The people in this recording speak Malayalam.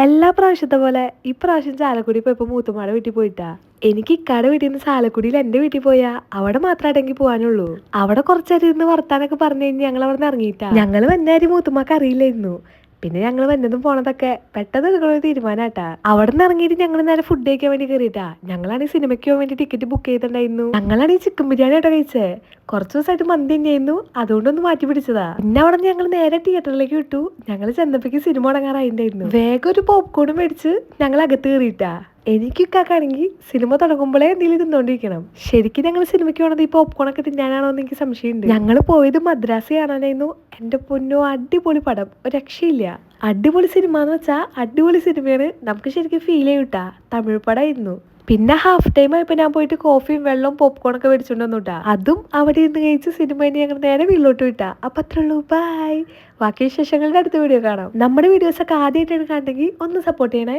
എല്ലാ പ്രാവശ്യത്തെ പോലെ ഇപ്രാവശ്യം ചാലക്കുടി പോയപ്പോ മൂത്തുമാടെ വീട്ടിൽ പോയിട്ടാ. എനിക്ക് ഇക്കാടെ വീട്ടിൽ നിന്ന് ചാലക്കുടിയിൽ എന്റെ വീട്ടിൽ പോയാ അവിടെ മാത്രം അടങ്ങി പോകാനുള്ളൂ. അവിടെ കുറച്ചേരം ഇരുന്ന് വർത്താനൊക്കെ പറഞ്ഞു കഴിഞ്ഞ് ഞങ്ങൾ അവിടെ നിന്ന് ഇറങ്ങിയിട്ടാ. ഞങ്ങൾ വന്നാരും മൂത്തുമാക്ക് അറിയില്ലായിരുന്നു. പിന്നെ ഞങ്ങൾ വന്നതും പോണതൊക്കെ പെട്ടെന്ന് എടുക്കണ തീരുമാനാട്ടാ. അവിടെ നിന്ന് ഇറങ്ങിയിട്ട് ഞങ്ങൾ നേരെ ഫുഡ് കഴിക്കാൻ വേണ്ടി കയറിയിട്ടാ. ഞങ്ങളാണെങ്കിൽ സിനിമയ്ക്ക് പോകാൻ വേണ്ടി ടിക്കറ്റ് ബുക്ക് ചെയ്തിട്ടുണ്ടായിരുന്നു. ഞങ്ങളാണെങ്കിൽ ചിക്കൻ ബിരിയാണി ആട്ടോ കഴിച്ചേ. കുറച്ച് ദിവസമായിട്ട് മന്തി തന്നെയായിരുന്നു, അതുകൊണ്ടൊന്ന് മാറ്റി പിടിച്ചതാ. പിന്നെ അവിടെ ഞങ്ങൾ നേരെ തിയേറ്ററിലേക്ക് വിട്ടു. ഞങ്ങൾ ചെന്നപ്പോഴേക്ക് സിനിമ തുടങ്ങാറായിട്ടുണ്ടായിരുന്നു. വേഗം ഒരു പോപ്കോണും മേടിച്ച് ഞങ്ങൾ അകത്ത് കയറിയിട്ടാ. എനിക്കൊക്കാണെങ്കിൽ സിനിമ തുടങ്ങുമ്പോഴേ എന്തെങ്കിലും തിന്നോണ്ടിരിക്കണം. ശരിക്കും ഞങ്ങൾ സിനിമയ്ക്ക് പോണത് ഈ പോപ്കോണൊക്കെ തിന്നാനാണോ എന്ന് എനിക്ക് സംശയമുണ്ട്. ഞങ്ങൾ പോയത് മദ്രാസ് കാണാനായിരുന്നു. എന്റെ പൊന്നോ, അടിപൊളി പടം, ഒരു രക്ഷയില്ല. അടിപൊളി സിനിമ എന്ന് വെച്ചാൽ അടിപൊളി സിനിമയാണ്. നമുക്ക് ശരിക്കും ഫീൽ ചെയ്യൂട്ടാ. തമിഴ് പടമായിരുന്നു. പിന്നെ ഹാഫ് ടൈം ആയപ്പോൾ ഞാൻ പോയിട്ട് കോഫിയും വെള്ളവും പോപ്കോണൊക്കെ മേടിച്ചോണ്ട് വന്നുട്ടാ. അതും അവിടെ ഇരുന്ന് കഴിച്ച് സിനിമ ഞങ്ങൾ നേരെ വീട്ടിലോട്ട് വിട്ടാ. അപ്പൊ അത്രേ ഉള്ളൂ, ബൈ. ബാക്കി വിശേഷങ്ങളുടെ അടുത്ത വീഡിയോ കാണാം. നമ്മുടെ വീഡിയോസൊക്കെ ആദ്യമായിട്ടാണ് കണ്ടെങ്കിൽ ഒന്ന് സപ്പോർട്ട് ചെയ്യണേ.